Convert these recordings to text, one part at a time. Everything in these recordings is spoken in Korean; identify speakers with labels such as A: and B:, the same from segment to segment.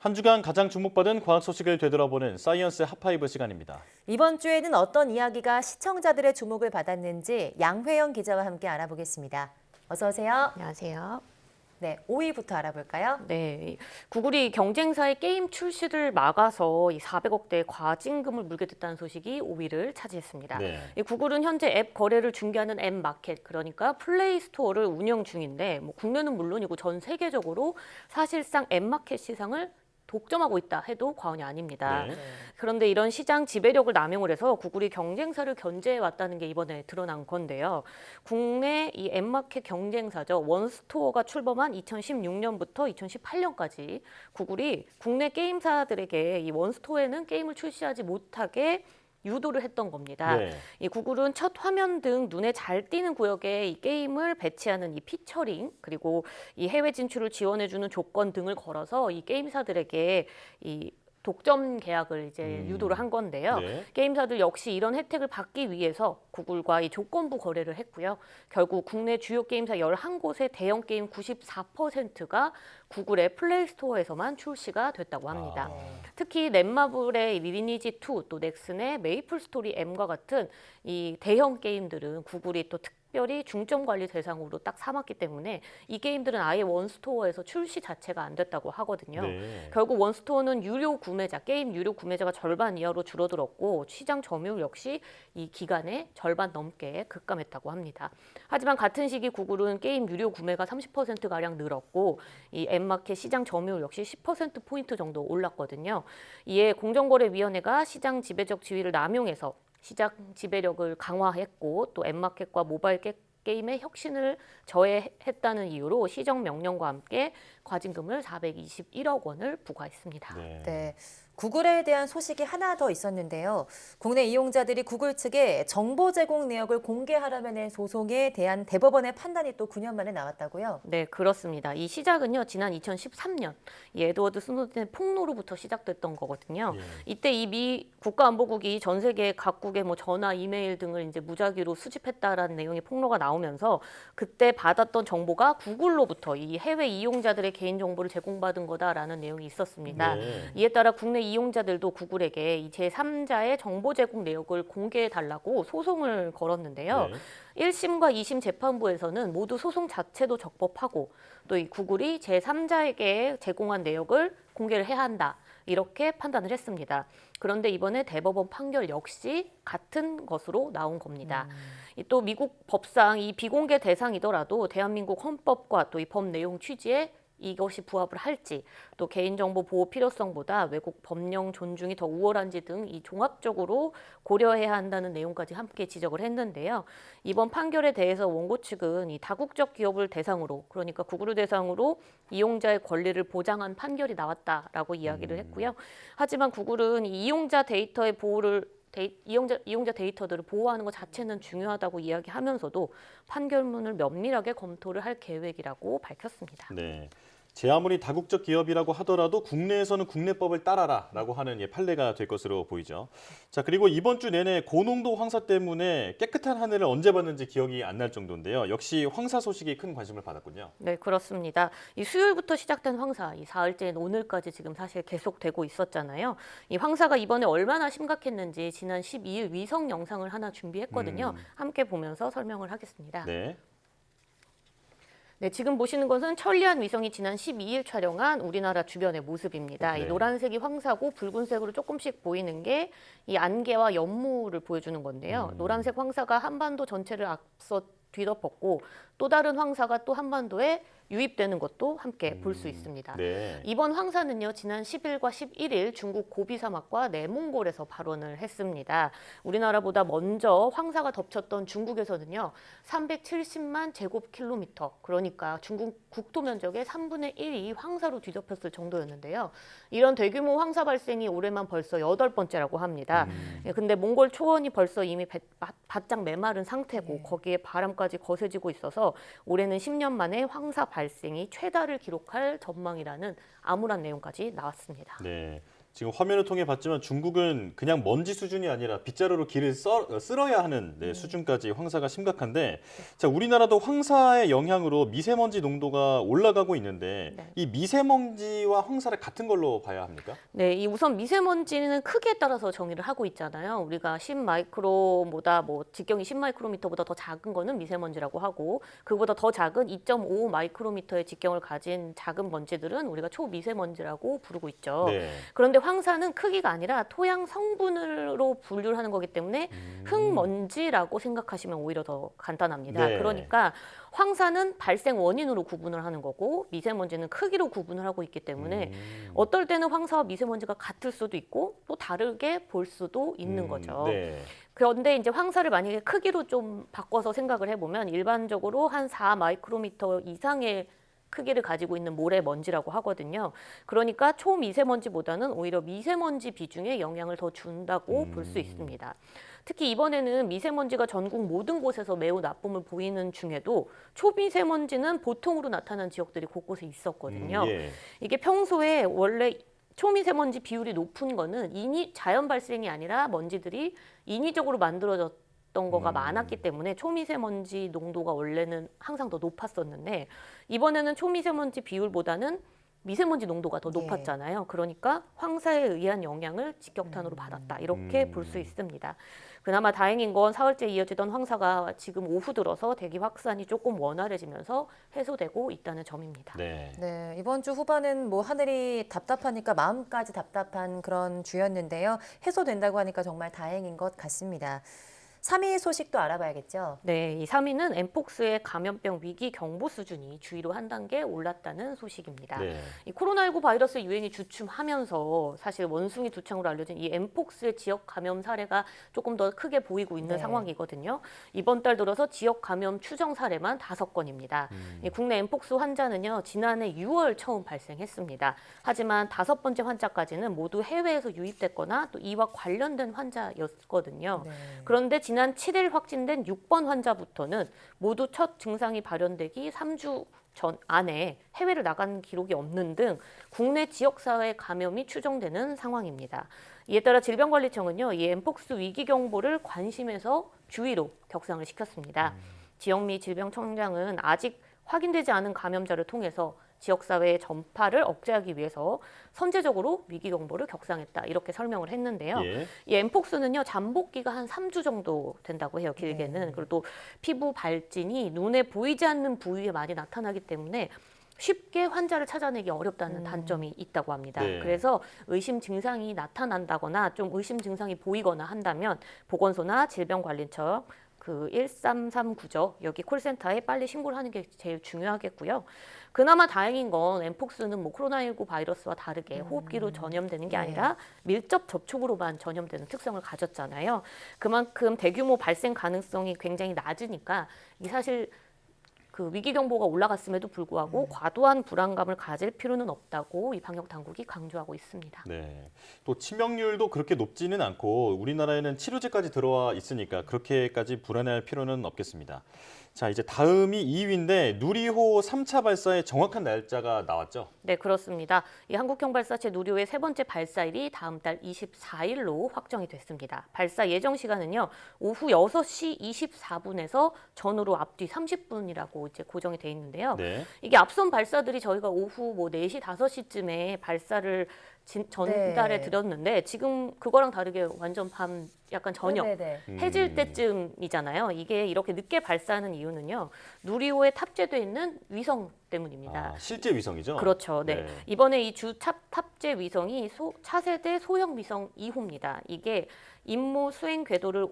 A: 한 주간 가장 주목받은 과학 소식을 되돌아보는 사이언스 핫파이브 시간입니다.
B: 이번 주에는 어떤 이야기가 시청자들의 주목을 받았는지 양회영 기자와 함께 알아보겠습니다. 어서 오세요.
C: 안녕하세요.
B: 네, 5위부터 알아볼까요?
C: 네, 구글이 경쟁사의 게임 출시를 막아서 이 400억대 과징금을 물게 됐다는 소식이 5위를 차지했습니다.
A: 네.
C: 이 구글은 현재 앱 거래를 중개하는 앱 마켓, 그러니까 플레이 스토어를 운영 중인데 국내는 물론이고 전 세계적으로 사실상 앱 마켓 시장을 독점하고 있다 해도 과언이 아닙니다.
A: 네.
C: 그런데 이런 시장 지배력을 남용을 해서 구글이 경쟁사를 견제해 왔다는 게 이번에 드러난 건데요. 국내 이 앱마켓 경쟁사죠. 원스토어가 출범한 2016년부터 2018년까지 구글이 국내 게임사들에게 이 원스토어에는 게임을 출시하지 못하게 유도를 했던 겁니다.
A: 네.
C: 이 구글은 첫 화면 등 눈에 잘 띄는 구역에 이 게임을 배치하는 이 피처링, 그리고 이 해외 진출을 지원해주는 조건 등을 걸어서 이 게임사들에게 이 독점 계약을 이제 유도를 한 건데요.
A: 네.
C: 게임사들 역시 이런 혜택을 받기 위해서 구글과 이 조건부 거래를 했고요. 결국 국내 주요 게임사 11곳의 대형 게임 94%가 구글의 플레이 스토어에서만 출시가 됐다고 합니다. 특히 넷마블의 리니지 2, 또 넥슨의 메이플 스토리 M과 같은 이 대형 게임들은 구글이 또 특별히 중점 관리 대상으로 딱 삼았기 때문에 이 게임들은 아예 원스토어에서 출시 자체가 안 됐다고 하거든요.
A: 네.
C: 결국 원스토어는 유료 구매자, 게임 유료 구매자가 절반 이하로 줄어들었고 시장 점유율 역시 이 기간에 절반 넘게 급감했다고 합니다. 하지만 같은 시기 구글은 게임 유료 구매가 30%가량 늘었고 이 앱마켓 시장 점유율 역시 10%포인트 정도 올랐거든요. 이에 공정거래위원회가 시장 지배적 지위를 남용해서 시장 지배력을 강화했고 또 앱마켓과 모바일 게임의 혁신을 저해했다는 이유로 시정 명령과 함께 과징금을 421억 원을 부과했습니다.
A: 네.
B: 네, 구글에 대한 소식이 하나 더 있었는데요. 국내 이용자들이 구글 측에 정보 제공 내역을 공개하라며 낸 소송에 대한 대법원의 판단이 또 9년 만에 나왔다고요?
C: 네, 그렇습니다. 이 시작은요, 지난 2013년 이 에드워드 스노든의 폭로로부터 시작됐던 거거든요.
A: 예.
C: 이때 이 미 국가안보국이 전 세계 각국의 전화, 이메일 등을 이제 무작위로 수집했다라는 내용의 폭로가 나오면서 그때 받았던 정보가 구글로부터 이 해외 이용자들의 개인 정보를 제공받은 거다라는 내용이 있었습니다.
A: 네.
C: 이에 따라 국내 이용자들도 구글에게 이 제3자의 정보 제공 내역을 공개해 달라고 소송을 걸었는데요.
A: 네.
C: 1심과 2심 재판부에서는 모두 소송 자체도 적법하고 또 이 구글이 제3자에게 제공한 내역을 공개를 해야 한다. 이렇게 판단을 했습니다. 그런데 이번에 대법원 판결 역시 같은 것으로 나온 겁니다. 또 미국 법상 이 비공개 대상이더라도 대한민국 헌법과 또 이 법 내용 취지에 이것이 부합을 할지, 또 개인정보 보호 필요성보다 외국 법령 존중이 더 우월한지 등 이 종합적으로 고려해야 한다는 내용까지 함께 지적을 했는데요. 이번 판결에 대해서 원고 측은 이 다국적 기업을 대상으로, 그러니까 구글을 대상으로 이용자의 권리를 보장한 판결이 나왔다라고 이야기를 했고요. 하지만 구글은 이 이용자 데이터의 보호를 이용자 데이터들을 보호하는 것 자체는 중요하다고 이야기하면서도 판결문을 면밀하게 검토를 할 계획이라고 밝혔습니다.
A: 네. 제 아무리 다국적 기업이라고 하더라도 국내에서는 국내법을 따라라라고 하는 판례가 될 것으로 보이죠. 자, 그리고 이번 주 내내 고농도 황사 때문에 깨끗한 하늘을 언제 봤는지 기억이 안 날 정도인데요. 역시 황사 소식이 큰 관심을 받았군요.
C: 네, 그렇습니다. 이 수요일부터 시작된 황사, 이 사흘째인 오늘까지 지금 사실 계속되고 있었잖아요. 이 황사가 이번에 얼마나 심각했는지 지난 12일 위성 영상을 하나 준비했거든요. 함께 보면서 설명을 하겠습니다.
A: 네.
C: 네, 지금 보시는 것은 천리안 위성이 지난 12일 촬영한 우리나라 주변의 모습입니다.
A: 네.
C: 이 노란색이 황사고 붉은색으로 조금씩 보이는 게 이 안개와 연무를 보여주는 건데요. 노란색 황사가 한반도 전체를 앞서 뒤덮었고 또 다른 황사가 또 한반도에 유입되는 것도 함께 볼 수 있습니다.
A: 네.
C: 이번 황사는요, 지난 10일과 11일 중국 고비 사막과 내몽골에서 발원을 했습니다. 우리나라보다 먼저 황사가 덮쳤던 중국에서는요, 370만 제곱킬로미터, 그러니까 중국 국토 면적의 3분의 1이 황사로 뒤덮였을 정도였는데요. 이런 대규모 황사 발생이 올해만 벌써 8번째라고 합니다. 근데 몽골 초원이 벌써 이미 바짝 메마른 상태고 거기에 바람까지 거세지고 있어서 올해는 10년 만에 황사 발생이 최다를 기록할 전망이라는 암울한 내용까지 나왔습니다.
A: 네. 지금 화면을 통해 봤지만 중국은 그냥 먼지 수준이 아니라 빗자루로 길을 쓸어야 하는 수준까지 황사가 심각한데, 자, 우리나라도 황사의 영향으로 미세먼지 농도가 올라가고 있는데
C: 네.
A: 이 미세먼지와 황사를 같은 걸로 봐야 합니까?
C: 네, 이 우선 미세먼지는 크기에 따라서 정의를 하고 있잖아요. 우리가 10마이크로보다 뭐 직경이 10마이크로미터보다 더 작은 거는 미세먼지라고 하고, 그보다 더 작은 2.5 마이크로미터의 직경을 가진 작은 먼지들은 우리가 초미세먼지라고 부르고 있죠.
A: 네.
C: 그런데 황사는 크기가 아니라 토양 성분으로 분류를 하는 거기 때문에 흙먼지라고 생각하시면 오히려 더 간단합니다.
A: 네.
C: 그러니까 황사는 발생 원인으로 구분을 하는 거고 미세먼지는 크기로 구분을 하고 있기 때문에 어떨 때는 황사와 미세먼지가 같을 수도 있고 또 다르게 볼 수도 있는 거죠.
A: 네.
C: 그런데 이제 황사를 만약에 크기로 좀 바꿔서 생각을 해보면 일반적으로 한 4 마이크로미터 이상의 크기를 가지고 있는 모래먼지라고 하거든요. 그러니까 초미세먼지보다는 오히려 미세먼지 비중에 영향을 더 준다고 볼 수 있습니다. 특히 이번에는 미세먼지가 전국 모든 곳에서 매우 나쁨을 보이는 중에도 초미세먼지는 보통으로 나타난 지역들이 곳곳에 있었거든요.
A: 예.
C: 이게 평소에 원래 초미세먼지 비율이 높은 거는 자연 발생이 아니라 먼지들이 인위적으로 만들어졌던 거가 많았기 때문에 초미세먼지 농도가 원래는 항상 더 높았었는데 이번에는 초미세먼지 비율보다는 미세먼지 농도가 더 높았잖아요. 그러니까 황사에 의한 영향을 직격탄으로 받았다. 이렇게 볼 수 있습니다. 그나마 다행인 건 사흘째 이어지던 황사가 지금 오후 들어서 대기 확산이 조금 원활해지면서 해소되고 있다는 점입니다.
A: 네.
B: 네, 이번 주 후반은 뭐 하늘이 답답하니까 마음까지 답답한 그런 주였는데요. 해소된다고 하니까 정말 다행인 것 같습니다. 3위 소식도 알아봐야겠죠?
C: 네, 이 3위는 엠폭스의 감염병 위기 경보 수준이 주의로 한 단계 올랐다는 소식입니다.
A: 네.
C: 이 코로나19 바이러스 유행이 주춤하면서 사실 원숭이 두창으로 알려진 이 엠폭스의 지역 감염 사례가 조금 더 크게 보이고 있는 상황이거든요. 이번 달 들어서 지역 감염 추정 사례만 5건입니다. 이 국내 엠폭스 환자는요, 지난해 6월 처음 발생했습니다. 하지만 5번째 환자까지는 모두 해외에서 유입됐거나 또 이와 관련된 환자였거든요.
B: 네.
C: 그런데 지난 7일 확진된 6번 환자부터는 모두 첫 증상이 발현되기 3주 전 안에 해외를 나간 기록이 없는 등 국내 지역사회 감염이 추정되는 상황입니다. 이에 따라 질병관리청은요, 이 엠폭스 위기 경보를 관심에서 주의로 격상을 시켰습니다. 지영미 질병청장은 아직 확인되지 않은 감염자를 통해서 지역사회의 전파를 억제하기 위해서 선제적으로 위기경보를 격상했다. 이렇게 설명을 했는데요.
A: 예.
C: 이 엠폭스는요, 잠복기가 한 3주 정도 된다고 해요, 길게는. 그리고 또 피부 발진이 눈에 보이지 않는 부위에 많이 나타나기 때문에 쉽게 환자를 찾아내기 어렵다는 단점이 있다고 합니다.
A: 네.
C: 그래서 의심 증상이 나타난다거나 좀 의심 증상이 보이거나 한다면 보건소나 질병관리청 그 1339죠. 여기 콜센터에 빨리 신고를 하는 게 제일 중요하겠고요. 그나마 다행인 건 엠폭스는 뭐 코로나19 바이러스와 다르게 호흡기로 전염되는 게 아니라 밀접 접촉으로만 전염되는 특성을 가졌잖아요. 그만큼 대규모 발생 가능성이 굉장히 낮으니까 이 사실 그 위기 경보가 올라갔음에도 불구하고 과도한 불안감을 가질 필요는 없다고 이 방역 당국이 강조하고 있습니다.
A: 네. 또 치명률도 그렇게 높지는 않고 우리나라에는 치료제까지 들어와 있으니까 그렇게까지 불안해할 필요는 없겠습니다. 자, 이제 다음이 2위인데 누리호 3차 발사의 정확한 날짜가 나왔죠?
C: 네, 그렇습니다. 이 한국형 발사체 누리호의 세 번째 발사일이 다음 달 24일로 확정이 됐습니다. 발사 예정 시간은요, 오후 6시 24분에서 전후로 앞뒤 30분이라고 이제 고정이 돼 있는데요.
A: 네.
C: 이게 앞선 발사들이 저희가 오후 뭐 4시, 5시쯤에 발사를 전달해 드렸는데 지금 그거랑 다르게 완전 밤 약간 저녁 해질 때쯤이잖아요. 이게 이렇게 늦게 발사하는 이유는요. 누리호에 탑재되어 있는 위성 때문입니다.
A: 아, 실제 위성이죠?
C: 그렇죠. 네. 이번에 이 주 탑재 위성이 차세대 소형 위성 2호입니다. 이게 임무 수행 궤도를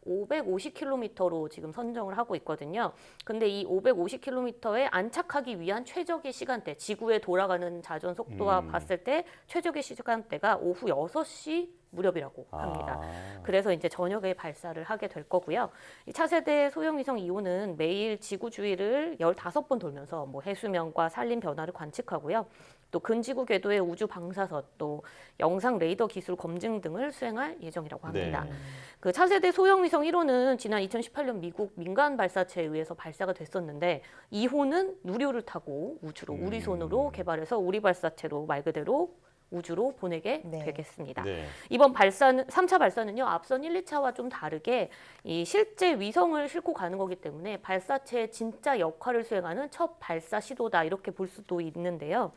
C: 550km로 지금 선정을 하고 있거든요. 근데 이 550km에 안착하기 위한 최적의 시간대, 지구에 돌아가는 자전 속도와 봤을 때 최적의 시간대가 오후 6시 무렵이라고 합니다. 그래서 이제 저녁에 발사를 하게 될 거고요. 이 차세대 소형위성 2호는 매일 지구 주위를 15번 돌면서 뭐 해수면과 산림 변화를 관측하고요. 또 근지구 궤도의 우주 방사선, 또 영상 레이더 기술 검증 등을 수행할 예정이라고 합니다.
A: 네.
C: 그 차세대 소형위성 1호는 지난 2018년 미국 민간 발사체에 의해서 발사가 됐었는데 2호는 누리호를 타고 우주로 우리 손으로 개발해서 우리 발사체로 말 그대로 우주로 보내게
B: 네.
C: 되겠습니다.
A: 네.
C: 이번 발사는 3차 발사는요. 앞선 1, 2차와 좀 다르게 이 실제 위성을 싣고 가는 거기 때문에 발사체의 진짜 역할을 수행하는 첫 발사 시도다 이렇게 볼 수도 있는데요.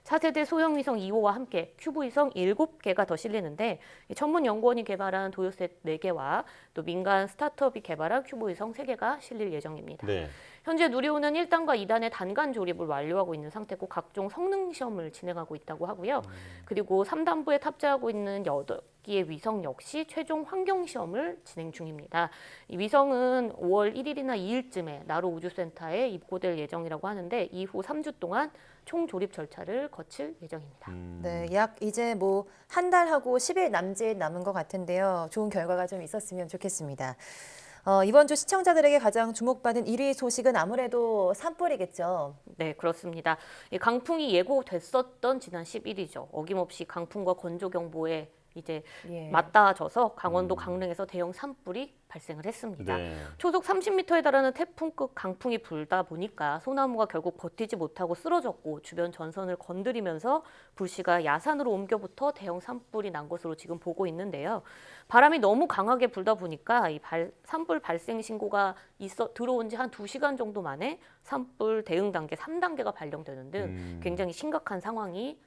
C: 차세대 소형 위성 2호와 함께 큐브 위성 7개가 더 실리는데 전문 연구원이 개발한 도요셋 4개와 또 민간 스타트업이 개발한 큐브 위성 3개가 실릴 예정입니다.
A: 네.
C: 현재 누리호는 1단과 2단의 단간 조립을 완료하고 있는 상태고 각종 성능 시험을 진행하고 있다고 하고요. 그리고 3단부에 탑재하고 있는 8기의 위성 역시 최종 환경 시험을 진행 중입니다. 이 위성은 5월 1일이나 2일쯤에 나로 우주센터에 입고될 예정이라고 하는데 이후 3주 동안 총 조립 절차를 거칠 예정입니다.
B: 네, 약 이제 뭐 한 달하고 10일 남짓 남은 것 같은데요. 좋은 결과가 좀 있었으면 좋겠습니다. 이번 주 시청자들에게 가장 주목받은 1위 소식은 아무래도 산불이겠죠.
C: 네, 그렇습니다. 이 강풍이 예고됐었던 지난 10일이죠. 어김없이 강풍과 건조경보에 이제
B: 예.
C: 맞닿아져서 강원도 강릉에서 대형 산불이 발생을 했습니다.
A: 네.
C: 초속 30m에 달하는 태풍급 강풍이 불다 보니까 소나무가 결국 버티지 못하고 쓰러졌고 주변 전선을 건드리면서 불씨가 야산으로 옮겨붙어 대형 산불이 난 것으로 지금 보고 있는데요. 바람이 너무 강하게 불다 보니까 이 산불 발생 신고가 들어온 지 한 2시간 정도 만에 산불 대응 단계 3단계가 발령되는 등 굉장히 심각한 상황이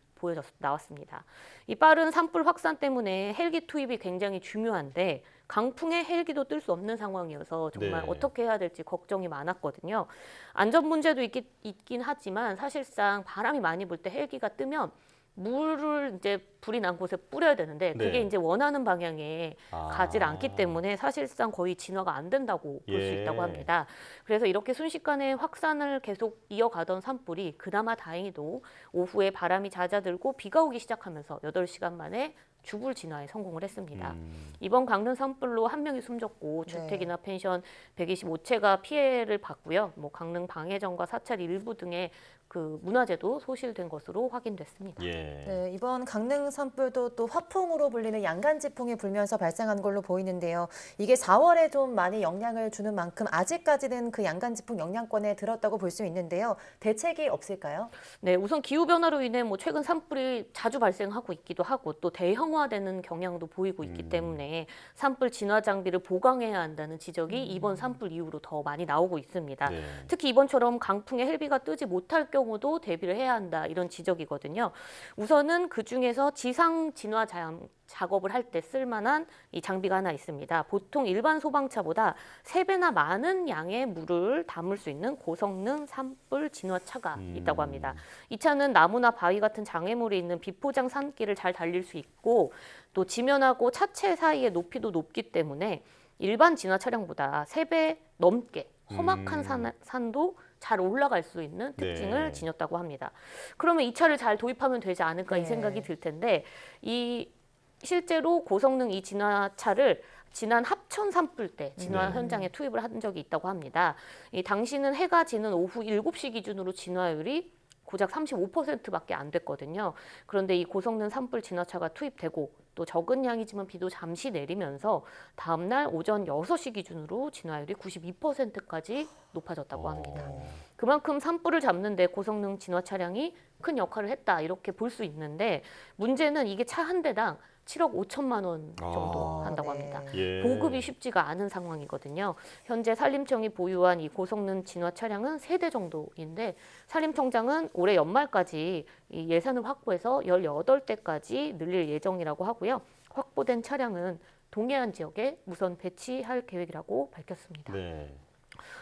C: 나왔습니다. 이 빠른 산불 확산 때문에 헬기 투입이 굉장히 중요한데 강풍에 헬기도 뜰 수 없는 상황이어서 정말
A: 네.
C: 어떻게 해야 될지 걱정이 많았거든요. 안전 문제도 있긴 하지만 사실상 바람이 많이 불 때 헬기가 뜨면 물을 이제 불이 난 곳에 뿌려야 되는데 그게
A: 네.
C: 이제 원하는 방향에
A: 아.
C: 가질 않기 때문에 사실상 거의 진화가 안 된다고 볼 수
A: 예.
C: 있다고 합니다. 그래서 이렇게 순식간에 확산을 계속 이어가던 산불이 그나마 다행히도 오후에 바람이 잦아들고 비가 오기 시작하면서 8시간 만에 주불 진화에 성공을 했습니다. 이번 강릉 산불로 1명이 숨졌고
B: 네.
C: 주택이나 펜션 125채가 피해를 봤고요. 뭐 강릉 방해전과 사찰 일부 등의 그 문화재도 소실된 것으로 확인됐습니다.
A: 예.
B: 네, 이번 강릉 산불도 또 화풍으로 불리는 양간지풍이 불면서 발생한 걸로 보이는데요. 이게 4월에 좀 많이 영향을 주는 만큼 아직까지는 그 양간지풍 영향권에 들었다고 볼 수 있는데요. 대책이 없을까요?
C: 네, 우선 기후 변화로 인해 뭐 최근 산불이 자주 발생하고 있기도 하고 또 대형화되는 경향도 보이고 있기 때문에 산불 진화 장비를 보강해야 한다는 지적이 이번 산불 이후로 더 많이 나오고 있습니다.
A: 네.
C: 특히 이번처럼 강풍에 헬기가 뜨지 못할 경우도 대비를 해야 한다 이런 지적이거든요. 우선은 그 중에서 지상 진화 작업을 할 때 쓸만한 이 장비가 하나 있습니다. 보통 일반 소방차보다 3배나 많은 양의 물을 담을 수 있는 고성능 산불 진화차가 있다고 합니다. 이 차는 나무나 바위 같은 장애물이 있는 비포장 산길을 잘 달릴 수 있고 또 지면하고 차체 사이의 높이도 높기 때문에 일반 진화 차량보다 3배 넘게 험악한 산도 잘 올라갈 수 있는 특징을
A: 네.
C: 지녔다고 합니다. 그러면 이 차를 잘 도입하면 되지 않을까 이
B: 네.
C: 생각이 들 텐데 실제로 고성능 이 진화차를 지난 합천 산불 때 진화
A: 네.
C: 현장에 투입을 한 적이 있다고 합니다. 이 당시는 해가 지는 오후 7시 기준으로 진화율이 고작 35%밖에 안 됐거든요. 그런데 이 고성능 산불 진화차가 투입되고 또 적은 양이지만 비도 잠시 내리면서 다음 날 오전 6시 기준으로 진화율이 92%까지 높아졌다고 합니다. 그만큼 산불을 잡는 데 고성능 진화 차량이 큰 역할을 했다 이렇게 볼 수 있는데 문제는 이게 차 한 대당 7억 5천만 원 정도 한다고
B: 네.
C: 합니다.
A: 예.
C: 보급이 쉽지가 않은 상황이거든요. 현재 산림청이 보유한 이 고성능 진화 차량은 3대 정도인데 산림청장은 올해 연말까지 이 예산을 확보해서 18대까지 늘릴 예정이라고 하고요. 확보된 차량은 동해안 지역에 우선 배치할 계획이라고 밝혔습니다.
A: 네.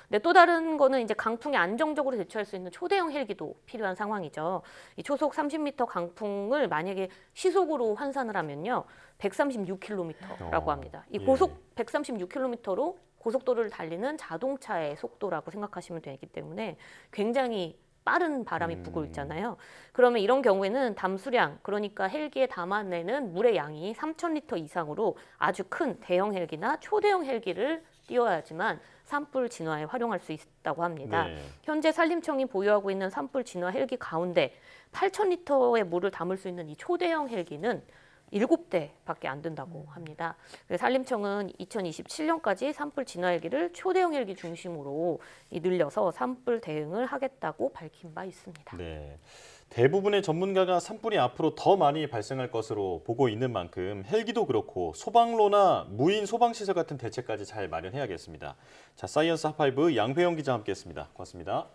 C: 네, 또 다른 거는 이제 강풍에 안정적으로 대처할 수 있는 초대형 헬기도 필요한 상황이죠. 이 초속 30m 강풍을 만약에 시속으로 환산을 하면요. 136km라고 합니다. 이 고속 136km로 고속도로를 달리는 자동차의 속도라고 생각하시면 되기 때문에 굉장히 빠른 바람이 불고 있잖아요. 그러면 이런 경우에는 담수량, 그러니까 헬기에 담아내는 물의 양이 3,000리터 이상으로 아주 큰 대형 헬기나 초대형 헬기를 띄워야지만 산불 진화에 활용할 수 있다고 합니다.
A: 네.
C: 현재 산림청이 보유하고 있는 산불 진화 헬기 가운데 8,000리터의 물을 담을 수 있는 이 초대형 헬기는 7대밖에 안 된다고 합니다. 그래서 산림청은 2027년까지 산불 진화 헬기를 초대형 헬기 중심으로 늘려서 산불 대응을 하겠다고 밝힌 바 있습니다.
A: 네. 대부분의 전문가가 산불이 앞으로 더 많이 발생할 것으로 보고 있는 만큼 헬기도 그렇고 소방로나 무인 소방시설 같은 대책까지 잘 마련해야겠습니다. 자, 사이언스 핫파이브 양회영 기자 함께했습니다. 고맙습니다.